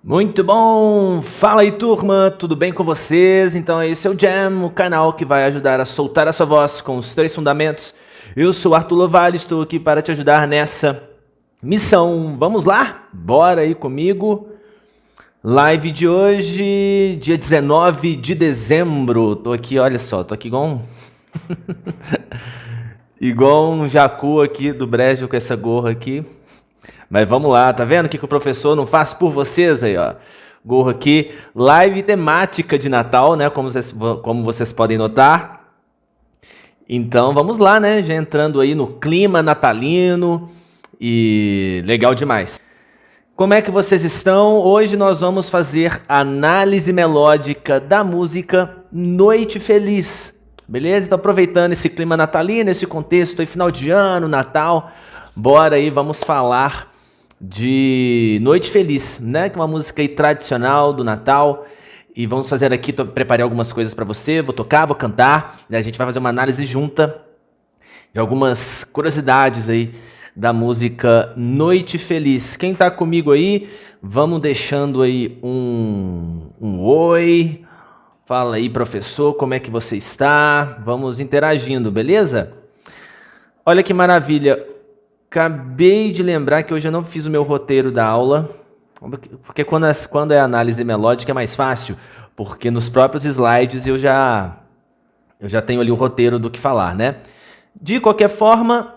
Muito bom! Fala aí, turma! Tudo bem com vocês? Então esse é o Jam, o canal que vai ajudar a soltar a sua voz com os 3 fundamentos. Eu sou Arthur Lovalli, estou aqui para te ajudar nessa missão. Vamos lá? Bora aí comigo! Live de hoje, dia 19 de dezembro. Tô aqui, olha só, tô aqui igual um... igual um jacu aqui do Brejo com essa gorra aqui. Mas vamos lá, tá vendo o que o professor não faz por vocês aí, ó? Gorro aqui, live temática de Natal, né? Como vocês podem notar. Então vamos lá, né? Já entrando aí no clima natalino e legal demais. Como é que vocês estão? Hoje nós vamos fazer análise melódica da música Noite Feliz. Beleza? Então aproveitando esse clima natalino, esse contexto aí, final de ano, Natal, bora aí, vamos falar de Noite Feliz, né? Que é uma música aí tradicional do Natal. E vamos fazer aqui, preparei algumas coisas para você, vou tocar, vou cantar, e a gente vai fazer uma análise junta de algumas curiosidades aí da música Noite Feliz. Quem tá comigo aí, vamos deixando aí um oi. Fala aí, professor, como é que você está? Vamos interagindo, beleza? Olha que maravilha. Acabei de lembrar que hoje eu não fiz o meu roteiro da aula, porque quando é análise melódica é mais fácil, porque nos próprios slides eu já tenho ali o roteiro do que falar, né? De qualquer forma,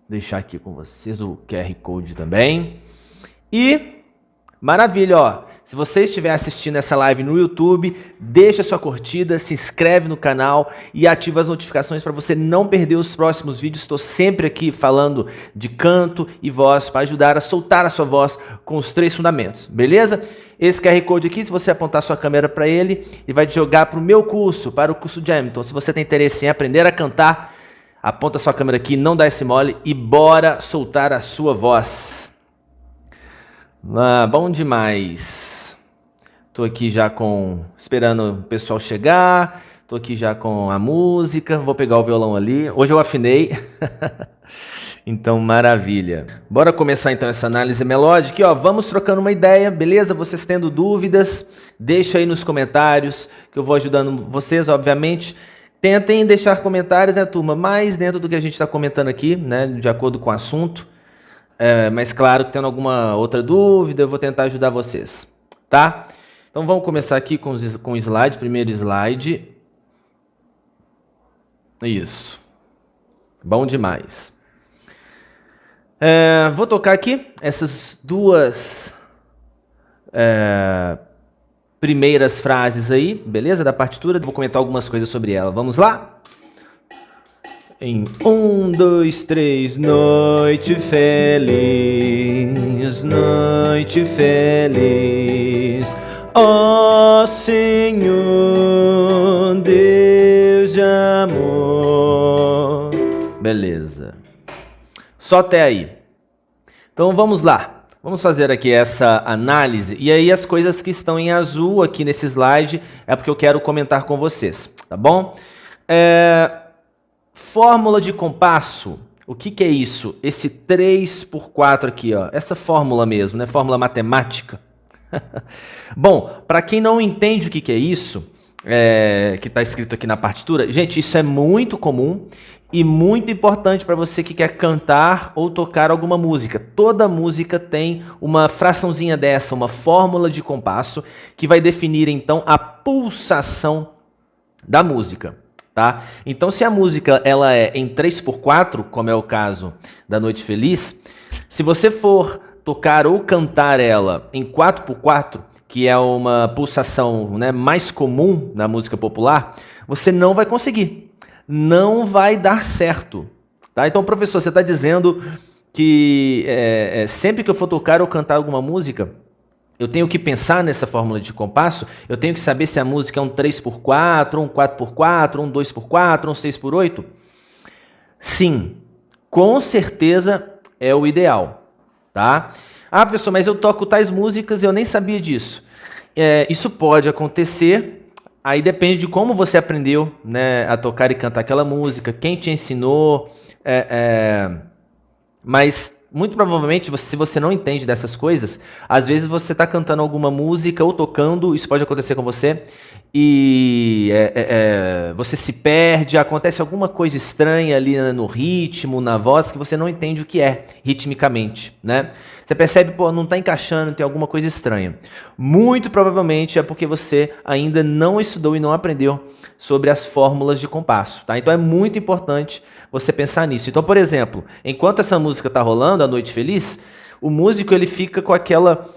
deixar aqui com vocês o QR Code também. E, maravilha, ó. Se você estiver assistindo essa live no YouTube, deixa sua curtida, se inscreve no canal e ativa as notificações para você não perder os próximos vídeos. Estou sempre aqui falando de canto e voz para ajudar a soltar a sua voz com os 3 fundamentos, beleza? Esse QR Code aqui, se você apontar sua câmera para ele vai te jogar para o meu curso, para o curso Jam. Então, se você tem interesse em aprender a cantar, aponta sua câmera aqui, não dá esse mole e bora soltar a sua voz. Ah, bom demais. Tô aqui já esperando o pessoal chegar. Tô aqui já com a música. Vou pegar o violão ali. Hoje eu afinei. Então, maravilha. Bora começar então essa análise melódica. E, ó, vamos trocando uma ideia, beleza? Vocês tendo dúvidas, deixa aí nos comentários que eu vou ajudando vocês, obviamente. Tentem deixar comentários, né, turma? Mais dentro do que a gente está comentando aqui, né? De acordo com o assunto. Mas claro que tendo alguma outra dúvida, eu vou tentar ajudar vocês, tá? Então vamos começar aqui com o slide, primeiro slide. Isso. Bom demais. Vou tocar aqui essas duas primeiras frases aí, beleza? Da partitura. Vou comentar algumas coisas sobre ela. Vamos lá? Em 1, 2, 3, noite feliz, noite feliz, ó Senhor, Deus de amor. Beleza. Só até aí. Então vamos lá. Vamos fazer aqui essa análise. E aí as coisas que estão em azul aqui nesse slide é porque eu quero comentar com vocês, tá bom? Fórmula de compasso, o que é isso? Esse 3/4 aqui, ó, essa fórmula mesmo, né? Fórmula matemática. Bom, para quem não entende o que é isso, que está escrito aqui na partitura, gente, isso é muito comum e muito importante para você que quer cantar ou tocar alguma música. Toda música tem uma fraçãozinha dessa, uma fórmula de compasso, que vai definir então a pulsação da música. Tá? Então, se a música ela é em 3/4, como é o caso da Noite Feliz, se você for tocar ou cantar ela em 4/4, que é uma pulsação, né, mais comum na música popular, você não vai conseguir, não vai dar certo. Tá? Então, professor, você está dizendo que sempre que eu for tocar ou cantar alguma música, eu tenho que pensar nessa fórmula de compasso, eu tenho que saber se a música é um 3/4, um 4/4, um 2/4, um 6/8? Sim, com certeza é o ideal, tá? Ah, professor, mas eu toco tais músicas e eu nem sabia disso. Isso pode acontecer, aí depende de como você aprendeu, né, a tocar e cantar aquela música, quem te ensinou, mas muito provavelmente, se você não entende dessas coisas, às vezes você está cantando alguma música ou tocando, isso pode acontecer com você, e você se perde, acontece alguma coisa estranha ali no ritmo, na voz, que você não entende o que é, ritmicamente, né? Você percebe, pô, não está encaixando, tem alguma coisa estranha. Muito provavelmente é porque você ainda não estudou e não aprendeu sobre as fórmulas de compasso, tá? Então é muito importante você pensar nisso. Então, por exemplo, enquanto essa música está rolando, A Noite Feliz, o músico ele fica com aquela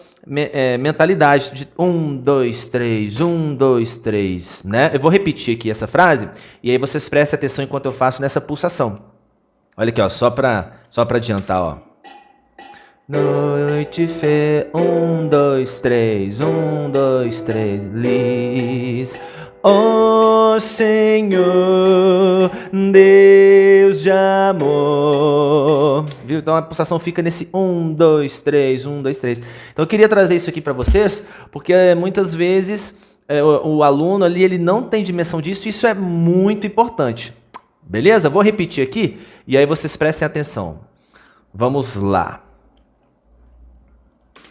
mentalidade de 1, 2, 3, 1, 2, 3, né? Eu vou repetir aqui essa frase e aí vocês prestem atenção enquanto eu faço nessa pulsação. Olha aqui, ó, só para adiantar, ó. Noite feliz, 1, 2, 3, 1, 2, 3, lis. Ó Senhor, Deus de amor. Viu? Então a pulsação fica nesse 1, 2, 3, 1, 2, 3. Então eu queria trazer isso aqui para vocês, porque muitas vezes o aluno ali ele não tem dimensão disso, e isso é muito importante. Beleza? Vou repetir aqui e aí vocês prestem atenção. Vamos lá.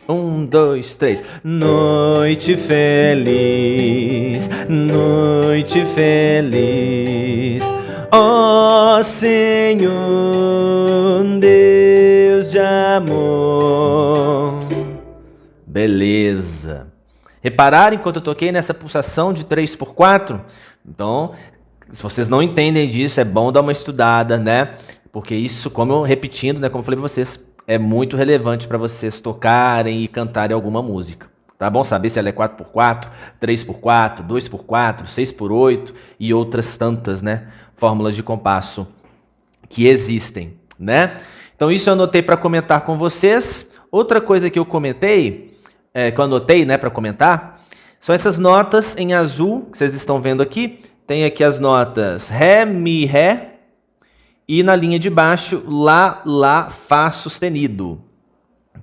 1, 2, 3. Noite feliz, noite feliz, ó Senhor, Deus de amor. Beleza. Repararam enquanto eu toquei nessa pulsação de 3/4? Então, se vocês não entendem disso, é bom dar uma estudada, né? Porque isso, como eu repetindo, né, como eu falei para vocês, é muito relevante para vocês tocarem e cantarem alguma música. Tá bom? Saber se ela é 4/4, 3/4, 2/4, 6/8 e outras tantas, né, fórmulas de compasso que existem, né? Então isso eu anotei para comentar com vocês. Outra coisa que eu comentei, que eu anotei, né, para comentar, são essas notas em azul que vocês estão vendo aqui. Tem aqui as notas Ré, Mi, Ré. E na linha de baixo, Lá, Lá, Fá sustenido.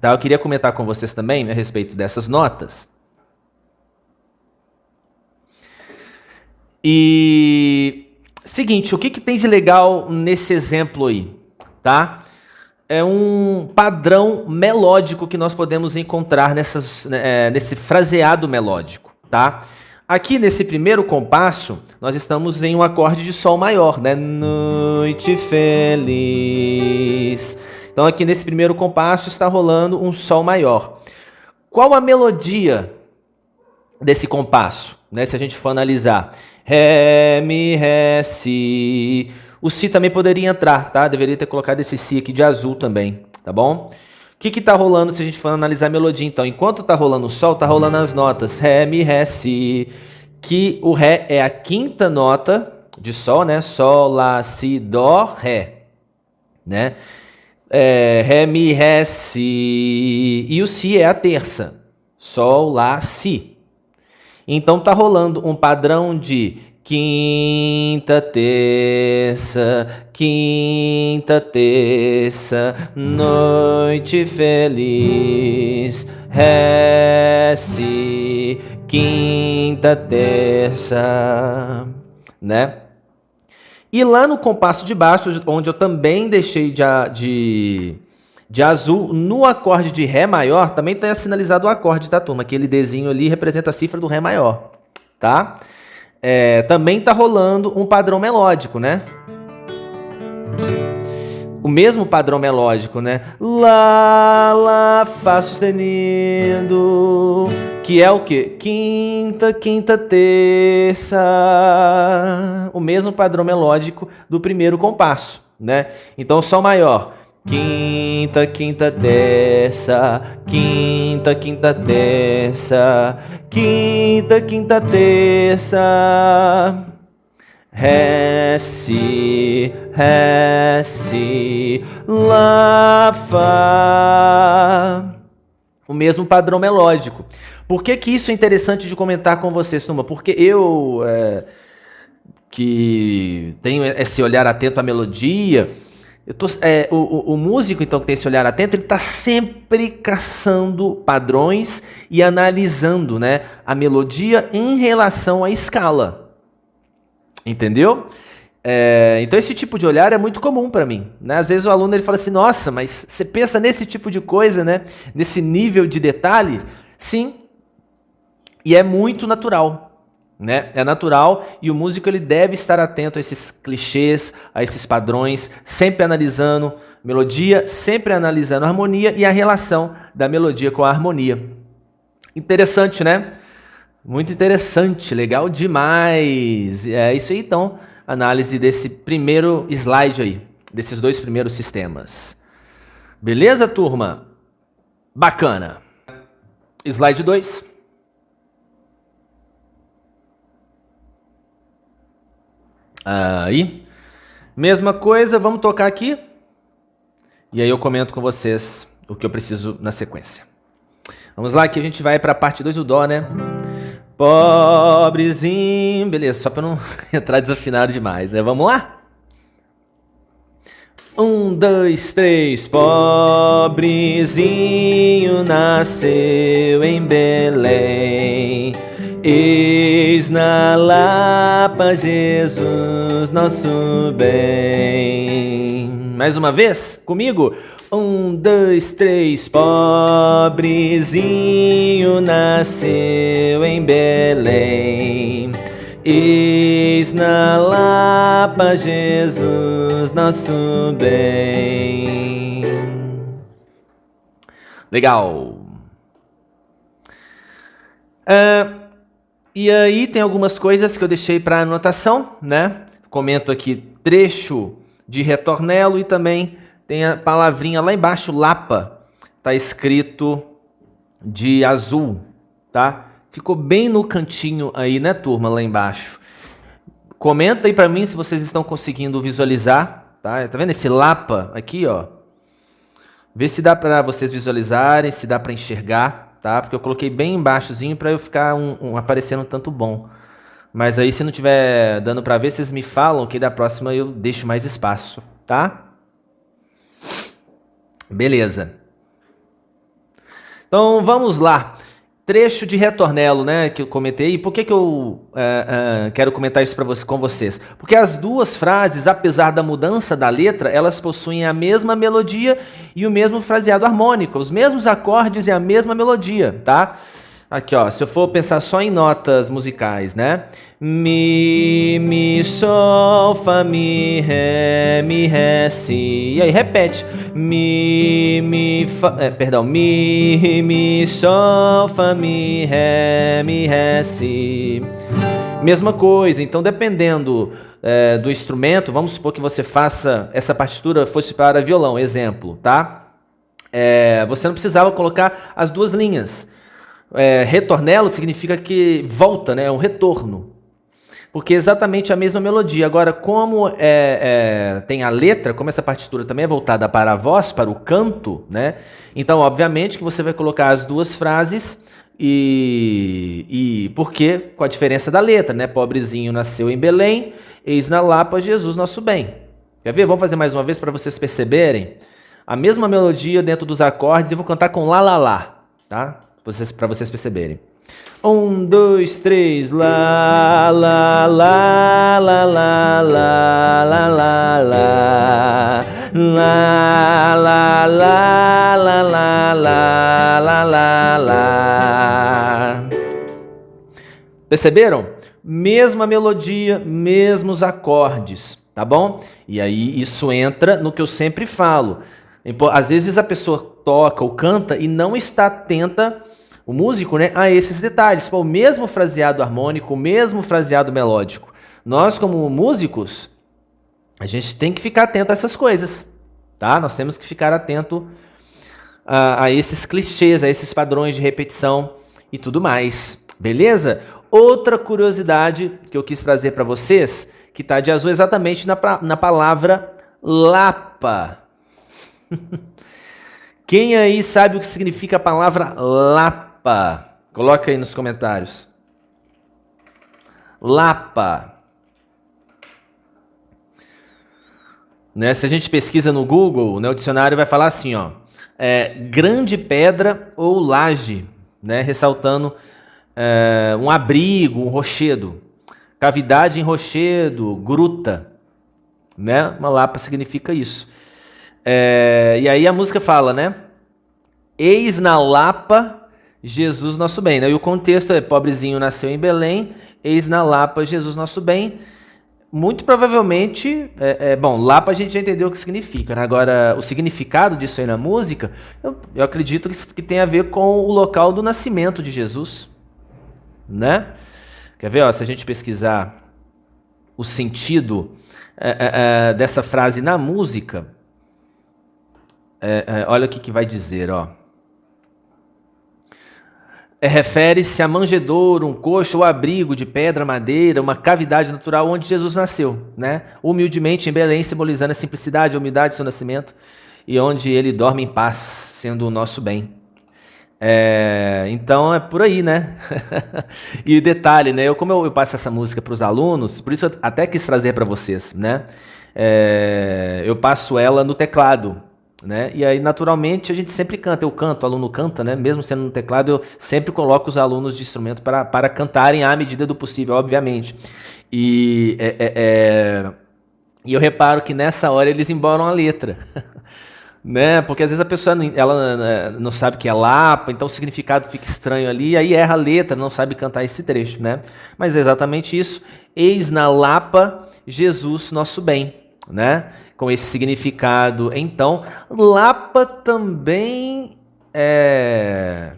Tá? Eu queria comentar com vocês também a respeito dessas notas. E seguinte, o que tem de legal nesse exemplo aí? Tá? É um padrão melódico que nós podemos encontrar nesse fraseado melódico. Tá? Aqui nesse primeiro compasso, nós estamos em um acorde de Sol maior, né? Noite feliz. Então aqui nesse primeiro compasso está rolando um Sol maior. Qual a melodia desse compasso, né? Se a gente for analisar. Ré, Mi, Ré, Si. O Si também poderia entrar, tá? Deveria ter colocado esse Si aqui de azul também, tá bom? O que está rolando se a gente for analisar a melodia, então? Enquanto está rolando o Sol, está rolando as notas Ré, Mi, Ré, Si, que o Ré é a quinta nota de Sol, né? Sol, Lá, Si, Dó, Ré, né? Ré, Mi, Ré, Si, e o Si é a terça, Sol, Lá, Si. Então está rolando um padrão de quinta, terça, noite feliz, Ré, Si, quinta, terça, né? E lá no compasso de baixo, onde eu também deixei de azul, no acorde de Ré maior, também está sinalizado o acorde, tá, turma? Aquele Dzinho ali representa a cifra do Ré maior, tá? Também está rolando um padrão melódico, né? O mesmo padrão melódico, né? Lá, Lá, Fá sustenido, que é o quê? Quinta, quinta, terça. O mesmo padrão melódico do primeiro compasso, né? Então, Sol maior. Quinta, quinta, terça, quinta, quinta, terça, quinta, quinta, terça, Ré, Si, Lá, Fá. O mesmo padrão melódico. Por que isso é interessante de comentar com vocês, turma? Porque eu, que tenho esse olhar atento à melodia, o músico, então, que tem esse olhar atento, ele está sempre caçando padrões e analisando, né, a melodia em relação à escala. Entendeu? Então esse tipo de olhar é muito comum para mim, né? Às vezes o aluno ele fala assim, nossa, mas você pensa nesse tipo de coisa, né? Nesse nível de detalhe? Sim, e é muito natural, né? É natural e o músico ele deve estar atento a esses clichês, a esses padrões, sempre analisando melodia, sempre analisando a harmonia e a relação da melodia com a harmonia. Interessante, né? Muito interessante, legal demais. É isso aí, então, análise desse primeiro slide aí, desses dois primeiros sistemas. Beleza, turma? Bacana. Slide 2. Aí, mesma coisa, vamos tocar aqui. E aí eu comento com vocês o que eu preciso na sequência. Vamos lá, que a gente vai para a parte 2 do Dó, né? Pobrezinho, beleza, só para não entrar desafinado demais, né? Vamos lá? 1, 2, 3. Pobrezinho nasceu em Belém, eis na Lapa Jesus nosso bem. Mais uma vez, comigo? 1, 2, 3. Pobrezinho nasceu em Belém, eis na Lapa Jesus nosso bem. Legal. E aí tem algumas coisas que eu deixei para anotação, né? Comento aqui trecho de retornelo e também tem a palavrinha lá embaixo, Lapa, tá escrito de azul, tá? Ficou bem no cantinho aí, né, turma, lá embaixo. Comenta aí para mim se vocês estão conseguindo visualizar, tá? Tá vendo esse Lapa aqui, ó? Vê se dá para vocês visualizarem, se dá para enxergar, tá? Porque eu coloquei bem embaixozinho para eu ficar aparecendo um tanto bom. Mas aí se não tiver dando para ver, vocês me falam que da próxima eu deixo mais espaço, tá? Beleza. Então vamos lá. Trecho de retornelo, né, que eu comentei. Por que eu quero comentar isso com vocês? Porque as duas frases, apesar da mudança da letra, elas possuem a mesma melodia e o mesmo fraseado harmônico, os mesmos acordes e a mesma melodia, tá? Aqui, ó, se eu for pensar só em notas musicais, né? Mi, sol, fá, mi, ré, si. E aí, repete. Mi, sol, fá, mi, ré, si. Mesma coisa, então dependendo do instrumento, vamos supor que você faça, essa partitura fosse para violão, exemplo, tá? Você não precisava colocar as duas linhas. Retornelo significa que volta, né? É um retorno. Porque é exatamente a mesma melodia. Agora, como tem a letra, como essa partitura também é voltada para a voz, para o canto, né? Então, obviamente, que você vai colocar as duas frases e porque com a diferença da letra, né? Pobrezinho nasceu em Belém, eis na Lapa Jesus nosso bem. Quer ver? Vamos fazer mais uma vez para vocês perceberem. A mesma melodia dentro dos acordes e vou cantar com lá, tá? Para vocês perceberem. 1, 2, 3, lá, lá, lá, lá, lá, lá, lá, lá, lá, lá, lá, lá, lá, lá, lá, lá, lá. Perceberam? Mesma melodia, mesmos acordes, tá bom? E aí isso entra no que eu sempre falo. Às vezes a pessoa toca ou canta e não está atenta, o músico, né, a esses detalhes. O mesmo fraseado harmônico, o mesmo fraseado melódico. Nós, como músicos, a gente tem que ficar atento a essas coisas, tá? Nós temos que ficar atento a esses clichês, a esses padrões de repetição e tudo mais. Beleza? Outra curiosidade que eu quis trazer para vocês, que está de azul exatamente na palavra Lapa. Quem aí sabe o que significa a palavra Lapa? Coloca aí nos comentários. Lapa. Né? Se a gente pesquisa no Google, né, o dicionário vai falar assim, ó, grande pedra ou laje, né, ressaltando um abrigo, um rochedo. Cavidade em rochedo, gruta. né? Uma lapa significa isso. E aí a música fala, né? Eis na lapa Jesus nosso bem. Né? E o contexto é: pobrezinho nasceu em Belém, eis na lapa Jesus nosso bem. Muito provavelmente, bom, lapa a gente já entendeu o que significa, né? Agora, o significado disso aí na música, eu acredito que tem a ver com o local do nascimento de Jesus, né? Quer ver, ó, se a gente pesquisar o sentido dessa frase na música, olha o que vai dizer, ó. Refere-se a manjedouro, um coxo ou abrigo de pedra, madeira, uma cavidade natural onde Jesus nasceu, né? Humildemente em Belém, simbolizando a simplicidade e a humildade do seu nascimento, e onde ele dorme em paz, sendo o nosso bem. Então é por aí, né? E detalhe, né? Como eu passo essa música para os alunos, por isso eu até quis trazer para vocês, né? Eu passo ela no teclado, né? E aí, naturalmente, a gente sempre canta. Eu canto, o aluno canta, né? Mesmo sendo no teclado, eu sempre coloco os alunos de instrumento para cantarem à medida do possível, obviamente. E eu reparo que nessa hora eles embolam a letra. Né? Porque às vezes a pessoa ela não sabe que é lapa, então o significado fica estranho ali, aí erra a letra, não sabe cantar esse trecho, né? Mas é exatamente isso. Eis na lapa Jesus nosso bem, né? Com esse significado. Então, Lapa também é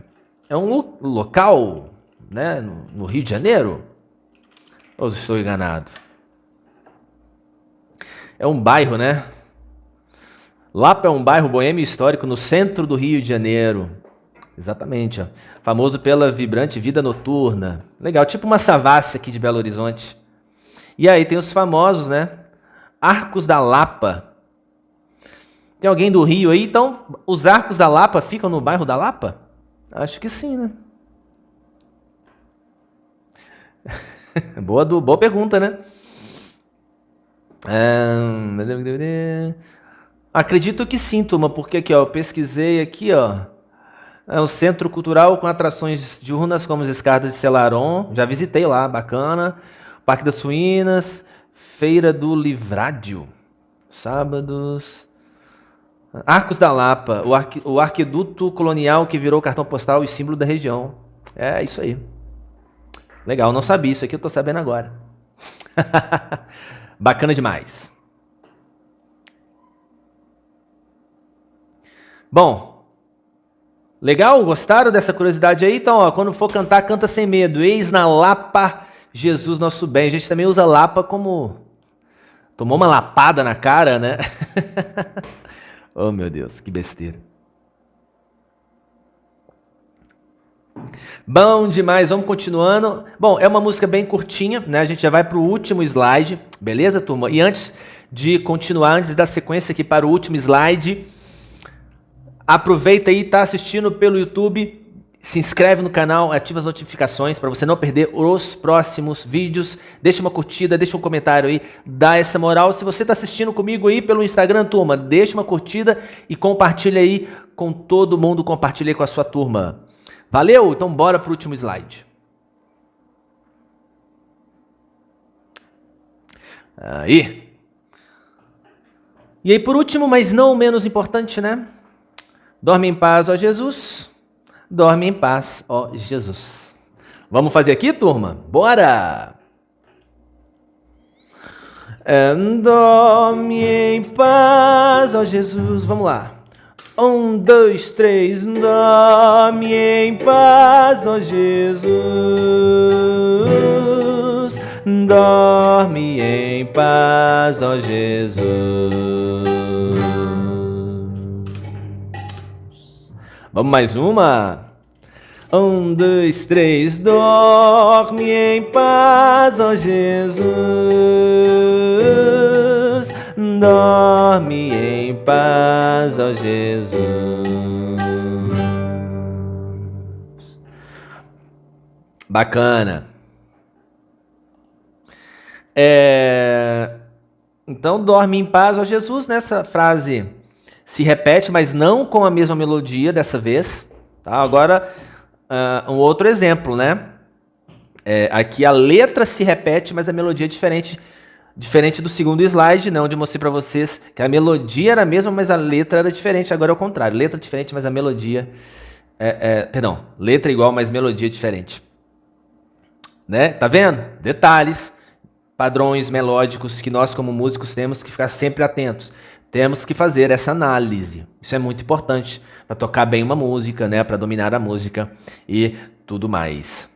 um local, né, no Rio de Janeiro? Ou estou enganado? É um bairro, né? Lapa é um bairro boêmio histórico no centro do Rio de Janeiro. Exatamente, ó. Famoso pela vibrante vida noturna. Legal, tipo uma Savassi aqui de Belo Horizonte. E aí tem os famosos, né? Arcos da Lapa. Tem alguém do Rio aí? Então, os Arcos da Lapa ficam no bairro da Lapa? Acho que sim, né? Boa pergunta, né? Acredito que sim, turma, porque aqui, ó, eu pesquisei aqui, ó. É um centro cultural com atrações diurnas como as escadas de Selarón. Já visitei lá, bacana. Parque das Suínas, Feira do Livrádio. Sábados. Arcos da Lapa, o arquiduto colonial que virou cartão postal e símbolo da região. É isso aí. Legal, não sabia isso aqui, eu tô sabendo agora. Bacana demais. Bom, legal? Gostaram dessa curiosidade aí? Então, ó, quando for cantar, canta sem medo. Eis na Lapa, Jesus nosso bem. A gente também usa Lapa como... Tomou uma lapada na cara, né? Oh, meu Deus, que besteira. Bom demais, vamos continuando. Bom, é uma música bem curtinha, né? A gente já vai para o último slide, beleza, turma? E antes de continuar, antes da sequência aqui para o último slide, aproveita aí, tá assistindo pelo YouTube, se inscreve no canal, ativa as notificações para você não perder os próximos vídeos. Deixa uma curtida, deixa um comentário aí, dá essa moral. Se você está assistindo comigo aí pelo Instagram, turma, deixa uma curtida e compartilha aí com todo mundo, compartilha aí com a sua turma. Valeu? Então bora para o último slide. Aí. E aí por último, mas não menos importante, né? Dorme em paz, ó Jesus. Dorme em paz, ó Jesus. Vamos fazer aqui, turma? Bora! Dorme em paz, ó Jesus. Vamos lá. 1, 2, 3. Dorme em paz, ó Jesus. Dorme em paz, ó Jesus. Vamos mais uma? 1, 2, 3. Dorme em paz, ó Jesus. Dorme em paz, ó Jesus. Bacana. Então, dorme em paz, ó Jesus. Nessa frase se repete, mas não com a mesma melodia dessa vez. Tá? Agora, um outro exemplo, né? Aqui a letra se repete, mas a melodia é diferente. Diferente do segundo slide, né, onde eu mostrei para vocês que a melodia era a mesma, mas a letra era diferente. Agora é o contrário. Letra diferente, mas a melodia... Perdão, letra igual, mas melodia diferente. Né? Tá vendo? Detalhes, padrões melódicos que nós como músicos temos que ficar sempre atentos. Temos que fazer essa análise. Isso é muito importante para tocar bem uma música, né? Para dominar a música e tudo mais.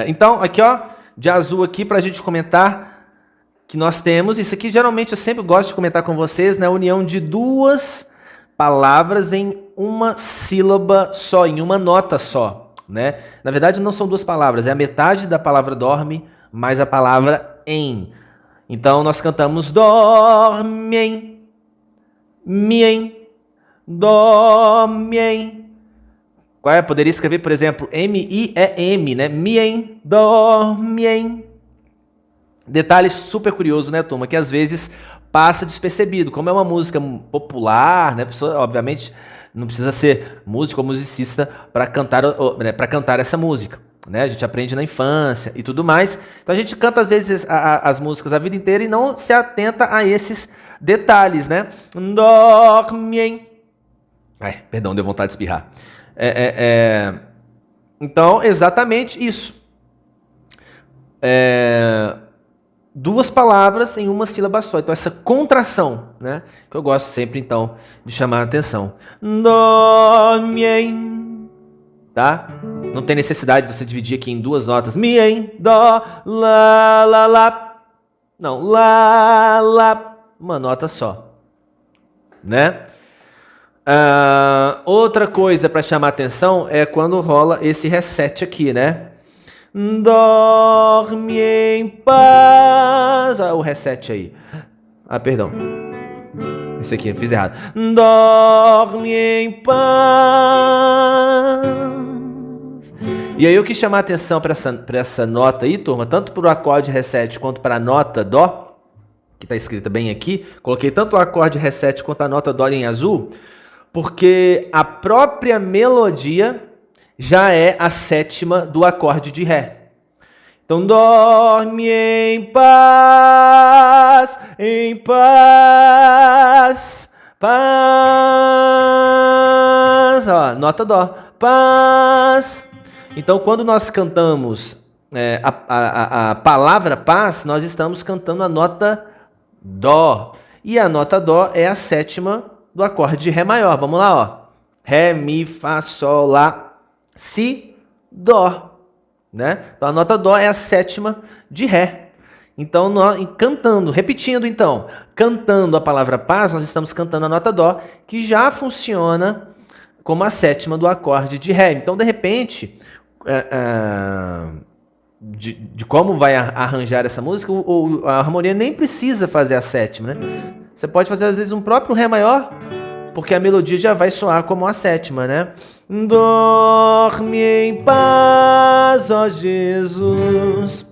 Então, aqui ó, de azul aqui para a gente comentar que nós temos. Isso aqui geralmente eu sempre gosto de comentar com vocês, né? A união de duas palavras em uma sílaba só, em uma nota só, né? Na verdade não são duas palavras, é a metade da palavra dorme mais a palavra em. Então nós cantamos dormem, miem, dormem. Qual é? Poderia escrever, por exemplo, M-I-E-M, né? Miem, dormem. Detalhe super curioso, né, turma? Que às vezes passa despercebido. Como é uma música popular, né? A pessoa, obviamente, não precisa ser músico ou musicista para cantar essa música. Né? A gente aprende na infância e tudo mais. Então a gente canta, às vezes, as músicas a vida inteira e não se atenta a esses detalhes, né? Dormem. Ai, perdão, deu vontade de espirrar. Então, exatamente isso. Duas palavras em uma sílaba só. Então, essa contração, né? Que eu gosto sempre, então, de chamar a atenção. Dormem. Tá? Não tem necessidade de você dividir aqui em duas notas. Miem, dó, lá, lá, lá. Não, lá, lá. Uma nota só. Né? Outra coisa para chamar a atenção é quando rola esse reset aqui, né? Dorme em paz. O reset aí. Perdão. Esse aqui, eu fiz errado. Dorme em paz. E aí eu quis chamar a atenção para essa nota aí, turma, tanto para o acorde reset quanto para a nota dó, que está escrita bem aqui. Coloquei tanto o acorde reset quanto a nota dó em azul, porque a própria melodia já é a sétima do acorde de Ré. Então, dorme em paz, paz. Ó, nota dó, paz. Então, quando nós cantamos a palavra paz, nós estamos cantando a nota dó. E a nota dó é a sétima do acorde de Ré maior. Vamos lá, ó. Ré, mi, fá, sol, lá, si, dó. Né? Então, a nota dó é a sétima de Ré. Então, repetindo então, cantando a palavra paz, nós estamos cantando a nota dó, que já funciona como a sétima do acorde de Ré. Então, de repente, de como vai arranjar essa música, a harmonia nem precisa fazer a sétima, né? Você pode fazer, às vezes, um próprio Ré maior, porque a melodia já vai soar como a sétima, né? Dorme em paz, ó Jesus.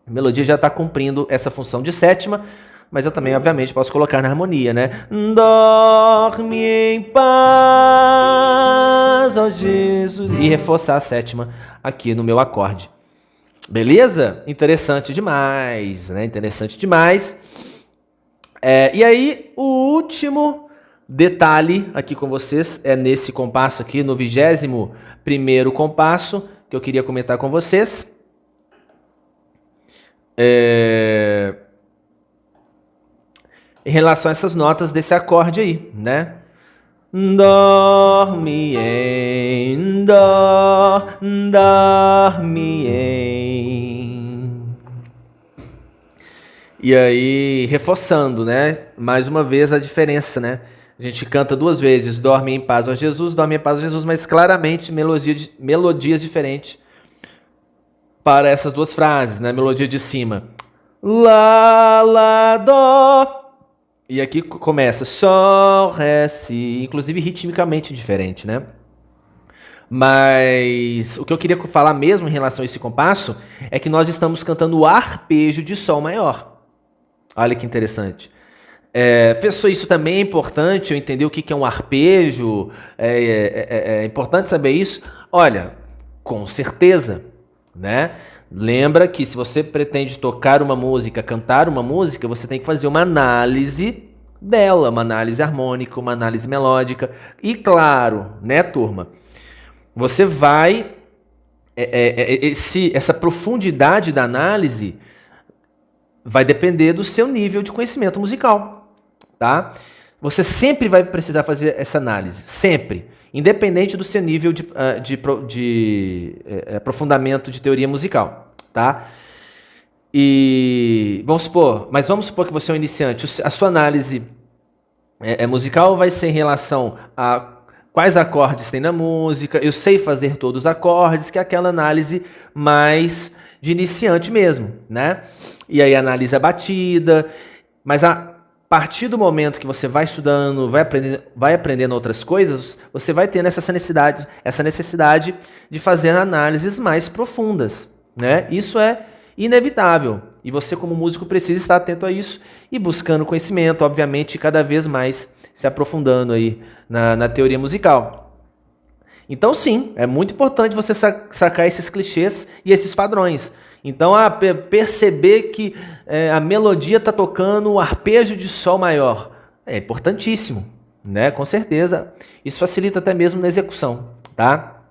A melodia já está cumprindo essa função de sétima, mas eu também, obviamente, posso colocar na harmonia, né? Dorme em paz, ó Jesus. E reforçar a sétima aqui no meu acorde. Beleza? Interessante demais, né? Interessante demais. E aí, o último detalhe aqui com vocês é nesse compasso aqui, no 21º compasso, que eu queria comentar com vocês. Em relação a essas notas desse acorde aí, né? Dorme em dó, dorme em. E aí, reforçando, né? Mais uma vez a diferença, né? A gente canta duas vezes, dorme em paz, ó Jesus, dorme em paz, ó Jesus, mas claramente melodias diferentes para essas duas frases, né? Melodia de cima, lá, lá, dó. E aqui começa sol, ré, si, inclusive ritmicamente diferente, né? Mas o que eu queria falar mesmo em relação a esse compasso é que nós estamos cantando o arpejo de sol maior. Olha que interessante. Isso também é importante, eu entender o que é um arpejo, é importante saber isso. Olha, com certeza, né? Lembra que se você pretende tocar uma música, cantar uma música, você tem que fazer uma análise dela, uma análise harmônica, uma análise melódica. E claro, né, turma? Você vai... essa profundidade da análise vai depender do seu nível de conhecimento musical, tá? Você sempre vai precisar fazer essa análise, sempre, independente do seu nível de aprofundamento de teoria musical, tá? E vamos supor que você é um iniciante, a sua análise musical vai ser em relação a quais acordes tem na música, eu sei fazer todos os acordes, que é aquela análise mais de iniciante mesmo, né? E aí analisa a batida, mas a partir do momento que você vai estudando, vai aprendendo outras coisas, você vai tendo essa necessidade de fazer análises mais profundas, né? Isso é inevitável, e você como músico precisa estar atento a isso e buscando conhecimento, obviamente, cada vez mais se aprofundando aí na teoria musical. Então sim, é muito importante você sacar esses clichês e esses padrões. Então, perceber que a melodia está tocando o arpejo de sol maior é importantíssimo, né? Com certeza. Isso facilita até mesmo na execução, tá?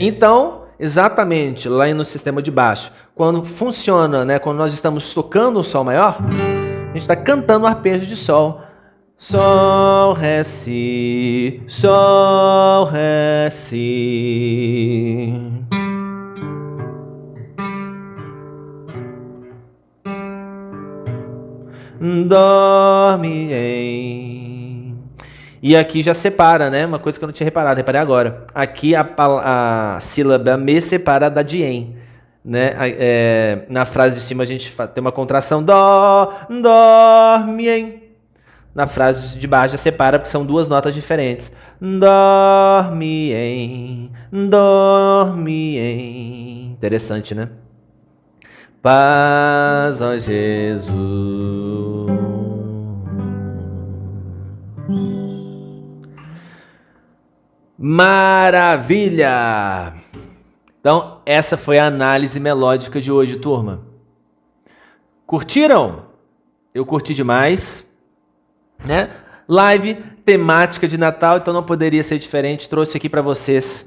Então, exatamente lá no sistema de baixo, quando funciona, né? Quando nós estamos tocando o sol maior, a gente está cantando o arpejo de sol. Sol, ré, si, sol, ré, si. Dorme em... E aqui já separa, né? Uma coisa que eu não tinha reparado, reparei agora. Aqui a sílaba me separa da de em, né? Na frase de cima a gente tem uma contração dorme em. Na frase de baixo já separa porque são duas notas diferentes. Dorme em, dorme em. Interessante, né? Paz, ó Jesus. Maravilha! Então, essa foi a análise melódica de hoje, turma. Curtiram? Eu curti demais, né? Live temática de Natal, então não poderia ser diferente. Trouxe aqui para vocês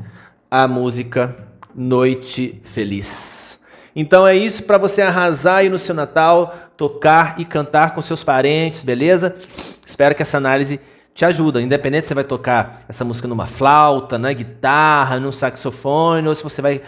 a música Noite Feliz. Então é isso para você arrasar aí no seu Natal, tocar e cantar com seus parentes, beleza? Espero que essa análise te ajude, independente se você vai tocar essa música numa flauta, na guitarra, num saxofone, ou se você vai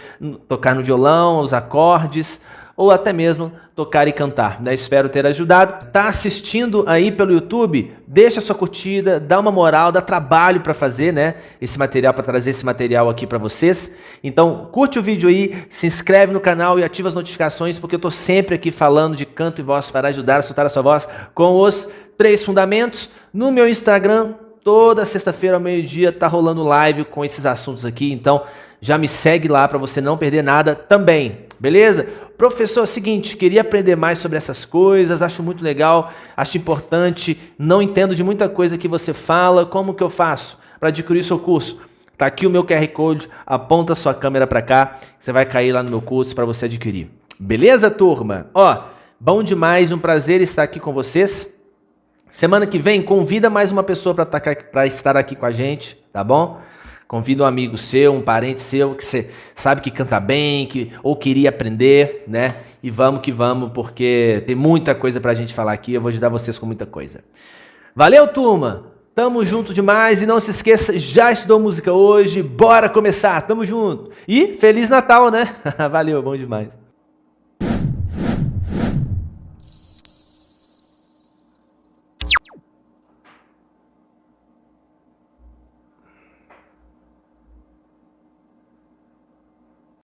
tocar no violão, os acordes, ou até mesmo tocar e cantar, né? Espero ter ajudado. Tá assistindo aí pelo YouTube? Deixa sua curtida, dá uma moral, dá trabalho para fazer, né? Esse material, para trazer esse material aqui para vocês. Então, curte o vídeo aí, se inscreve no canal e ativa as notificações, porque eu tô sempre aqui falando de canto e voz para ajudar a soltar a sua voz com os 3 fundamentos. No meu Instagram, toda sexta-feira ao meio-dia tá rolando live com esses assuntos aqui, então já me segue lá para você não perder nada também, beleza? Professor, é o seguinte, queria aprender mais sobre essas coisas, acho muito legal, acho importante, não entendo de muita coisa que você fala, como que eu faço para adquirir o seu curso? Tá aqui o meu QR Code, aponta a sua câmera para cá, você vai cair lá no meu curso para você adquirir. Beleza, turma? Ó, bom demais, um prazer estar aqui com vocês. Semana que vem, convida mais uma pessoa para estar aqui com a gente, tá bom? Convida um amigo seu, um parente seu, que você sabe que canta bem, ou queria aprender, né? E vamos que vamos, porque tem muita coisa pra gente falar aqui, eu vou ajudar vocês com muita coisa. Valeu, turma! Tamo junto demais e não se esqueça, já estudou música hoje, bora começar, tamo junto! E Feliz Natal, né? Valeu, bom demais!